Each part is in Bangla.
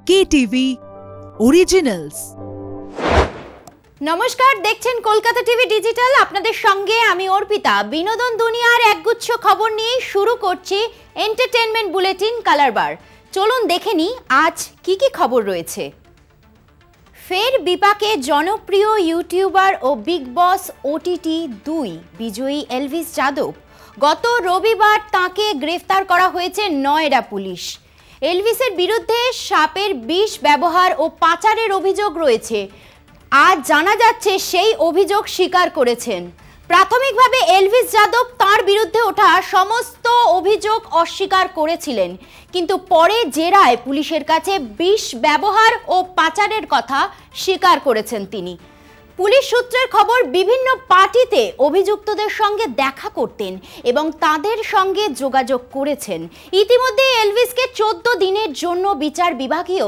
KTV Originals। নমস্কার, দেখছেন কলকাতা টিভি ডিজিটাল। আপনাদের সঙ্গে আমি অর্পিতা। বিনোদন দুনিয়ার একগুচ্ছ খবর নিয়ে শুরু করছি এন্টারটেইনমেন্ট বুলেটিন কালার বার। চলুন দেখে নিই আজ কি কি খবর রয়েছে। ফের বিপাকে জনপ্রিয় ইউটিউবার ও বিগ বস OTT 2 বিজয়ী এলভিস যাদব। গত রবিবার তাকে গ্রেফতার করা হয়েছে নয়ডা পুলিশ। এলভিসের বিরুদ্ধে সাপের বিষ ব্যবহার ও পাচারের অভিযোগ রয়েছে। আজ জানা যাচ্ছে সেই অভিযোগ স্বীকার করেছেন। প্রাথমিকভাবে এলভিস যাদব তার বিরুদ্ধে ওঠা সমস্ত অভিযোগ অস্বীকার করেছিলেন, কিন্তু পরে জেরায় পুলিশের কাছে বিষ ব্যবহার ও পাচারের কথা স্বীকার করেছেন তিনি। পুলিশ সূত্রের খবর, বিভিন্ন পার্টিতে অভিযুক্তদের সঙ্গে দেখা করতেন এবং তাদের সঙ্গে যোগাযোগ করেছেন। ইতিমধ্যে এলভিসকে 14 দিনের জন্য বিচার বিভাগীয়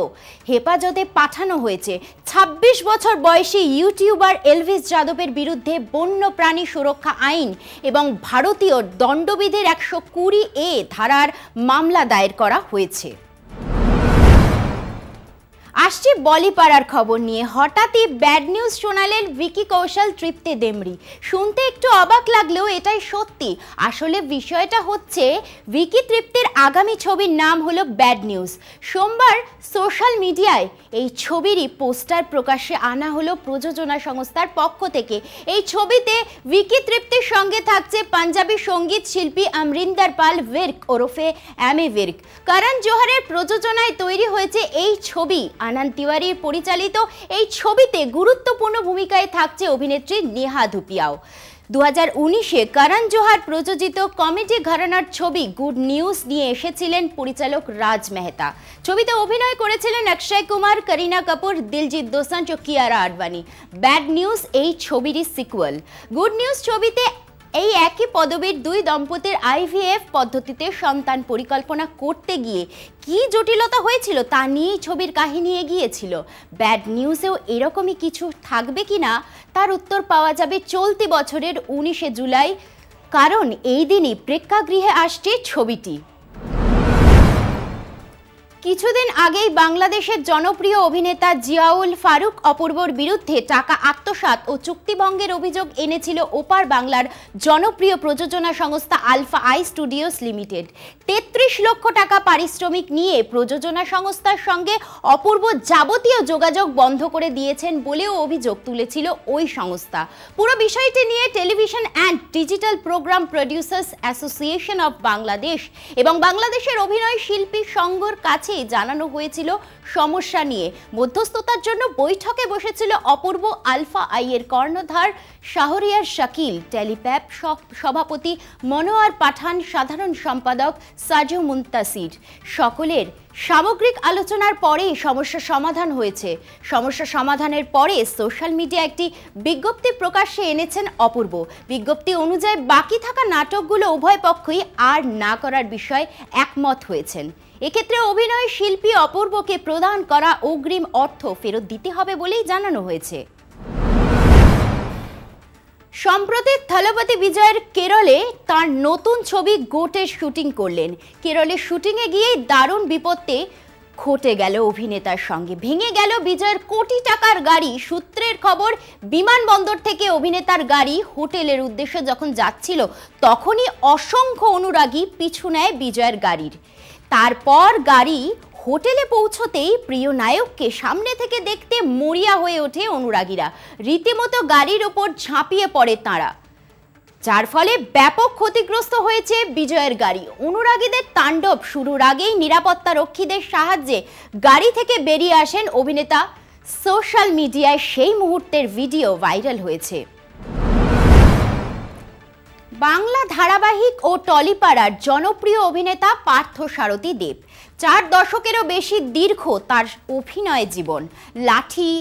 হেফাজতে পাঠানো হয়েছে। 26 বছর বয়সী ইউটিউবার এলভিস যাদবের বিরুদ্ধে বন্যপ্রাণী সুরক্ষা আইন এবং ভারতীয় দণ্ডবিধির 120A ধারার মামলা দায়ের করা হয়েছে। আসছে বলিপাড়ার খবর নিয়ে। হঠাৎই ব্যাড নিউজ শোনালেন ভিকি কৌশল তৃপ্তি দেমরি। শুনতে একটু অবাক লাগলেও এটাই সত্যি। আসলে বিষয়টা হচ্ছে, ভিকি তৃপ্তির আগামী ছবির নাম হলো ব্যাড নিউজ। সোমবার সোশ্যাল মিডিয়ায় এই ছবিরই পোস্টার প্রকাশ্যে আনা হলো প্রযোজনা সংস্থার পক্ষ থেকে। এই ছবিতে ভিকি তৃপ্তির সঙ্গে থাকছে পাঞ্জাবি সঙ্গীত শিল্পী অমরিন্দর পাল ভির্ক ওরফে অ্যামি ভির্ক। করণ জোহরের প্রযোজনায় তৈরি হয়েছে এই ছবি। আনন্দ তিওয়ারির পরিচালিত এই ছবিতে গুরুত্বপূর্ণ ভূমিকায় থাকছে অভিনেত্রী নেহা ধুপিয়াও। 2019-এ করণ জোহর প্রযোজিত কমেডি ঘরানার ছবি গুড নিউজ নিয়ে এসেছিলেন পরিচালক রাজ মেহতা। ছবিতে অভিনয় করেছিলেন অক্ষয় কুমার, করিনা কাপুর, দিলজিৎ দোসাঞ্জ ও কিয়ারা আডবাণী। ব্যাড নিউজ এই ছবিরই সিকুয়েল। গুড নিউজ ছবিতে এই একই পদবীর দুই দম্পতির IVF পদ্ধতিতে সন্তান পরিকল্পনা করতে গিয়ে কি জটিলতা হয়েছিল তা নিয়েই ছবির কাহিনী এগিয়েছিল। ব্যাড নিউজেও এরকমই কিছু থাকবে কিনা তার উত্তর পাওয়া যাবে চলতি বছরের 19শে জুলাই, কারণ এই দিনই প্রেক্ষাগৃহে আসছে ছবিটি। কিছুদিন আগেই বাংলাদেশের জনপ্রিয় অভিনেতা জিয়াউল ফারুক অপূর্বর বিরুদ্ধে টাকা আত্মসাৎ ও চুক্তিভঙ্গের অভিযোগ এনেছিল ওপার বাংলার জনপ্রিয় প্রযোজনা সংস্থা আলফা আই স্টুডিওস লিমিটেড। 33 লক্ষ টাকা পারিশ্রমিক নিয়ে প্রযোজনা সংস্থার সঙ্গে অপূর্ব যাবতীয় যোগাযোগ বন্ধ করে দিয়েছেন বলেও অভিযোগ তুলেছিল ওই সংস্থা। পুরো বিষয়টি নিয়ে television and digital programme producers association of Bangladesh এবং বাংলাদেশের অভিনয় শিল্পী সংঘর কাছে জানানো হয়েছিল সমস্যা নিয়ে। মধ্যস্থতার জন্য বৈঠকে বসেছিল অপূর্ব, আলফা আই এর কর্ণধার শাহরিয়ার শাকিল, টেলিপ্যাপ সভাপতি মনোয়ার পাঠান, সাধারণ সম্পাদক সাজু মুন্তাসির। সকলের সামগ্রিক আলোচনার পরে সমস্যা সমাধান হয়েছে। সমস্যা সমাধানের পরে সোশ্যাল মিডিয়া একটি বিজ্ঞপ্তি প্রকাশ্যে এনেছেন অপূর্ব। বিজ্ঞপ্তি অনুযায়ী বাকি থাকা নাটকগুলো উভয় পক্ষই আর না করার বিষয়ে একমত হয়েছেন। এক্ষেত্রে অভিনয় শিল্পী অপূর্বকে প্রদান করা অগ্রিম অর্থ ফেরত দিতে হবে বলেই জানানো হয়েছে। সম্প্রতি থলপতি বিজয়ের কেরলে তার নতুন ছবি গোটের শুটিং করলেন। কেরলে শুটিংয়ে গিয়েই দারুণ বিপত্তি ঘটে গেল অভিনেতার সঙ্গে। ভেঙে গেল বিজয়ের কোটি টাকার গাড়ি। সূত্রের খবর, বিমানবন্দর থেকে অভিনেতার গাড়ি হোটেলের উদ্দেশ্যে যখন যাচ্ছিল তখনই অসংখ্য অনুরাগী পিছু নেয় বিজয়ের গাড়ির। তারপর গাড়ি হোটেলে পৌঁছতেই প্রিয় নায়ককে সামনে থেকে দেখতে মরিয়া হয়ে ওঠে অনুরাগীরা। রীতিমতো গাড়ির ওপর ঝাঁপিয়ে পড়ে তাঁরা, যার ফলে ব্যাপক ক্ষতিগ্রস্ত হয়েছে বিজয়ের গাড়ি। অনুরাগীদের তাণ্ডব শুরুর আগেই নিরাপত্তা রক্ষীদের সাহায্যে গাড়ি থেকে বেরিয়ে আসেন অভিনেতা। সোশ্যাল মিডিয়ায় সেই মুহূর্তের ভিডিও ভাইরাল হয়েছে। বাংলা ধারাবাহিক ও টলিপাড়ার জনপ্রিয় অভিনেতা পার্থ সারথী দেব। 4 দশকেরও বেশি দীর্ঘ তার অভিনয় জীবন। লাঠি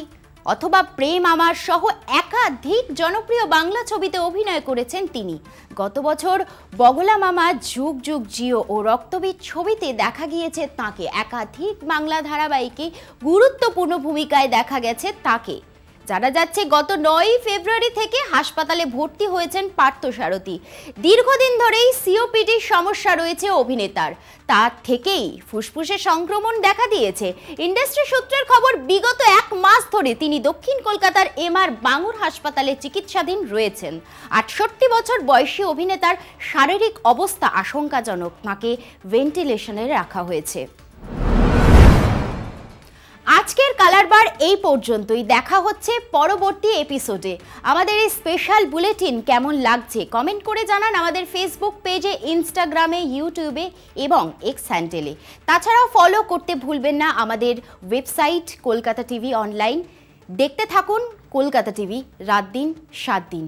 অথবা প্রেম আমার সহ একাধিক জনপ্রিয় বাংলা ছবিতে অভিনয় করেছেন তিনি। গত বছর বগলা মামা, যুগ যুগ জিও ও রক্তবীজ ছবিতে দেখা গিয়েছে তাকে। একাধিক বাংলা ধারাবাহিকে গুরুত্বপূর্ণ ভূমিকায় দেখা গেছে তাকে, জানা যাচ্ছে গত 9 ফেব্রুয়ারি থেকে হাসপাতালে ভর্তি হয়েছেন পার্থসারথী। দীর্ঘদিন ধরেই সিওপিডির সমস্যা রয়েছে অভিনেতার, তার থেকেই ফুসফুসে সংক্রমণ দেখা দিয়েছে। ইন্ডাস্ট্রি সূত্রের খবর, বিগত 1 মাস ধরে তিনি দক্ষিণ কলকাতার এমআর বাঙুর হাসপাতালে চিকিৎসাধীন রয়েছেন। 68 বছর বয়সী অভিনেতার শারীরিক অবস্থা আশঙ্কাজনক, তাকে ভেন্টিলেশনে রাখা হয়েছে। আজকের কালারবার এই পর্যন্তই। দেখা হচ্ছে পরবর্তী এপিসোডে। আমাদের এই স্পেশাল বুলেটিন কেমন লাগছে কমেন্ট করে জানান আমাদের ফেসবুক পেজে, ইনস্টাগ্রামে, ইউটিউবে এবং এক্স হ্যান্ডেলে। তাছাড়াও ফলো করতে ভুলবেন না আমাদের ওয়েবসাইট কলকাতা টিভি অনলাইন। দেখতে থাকুন কলকাতা টিভি, রাত দিন 7 দিন।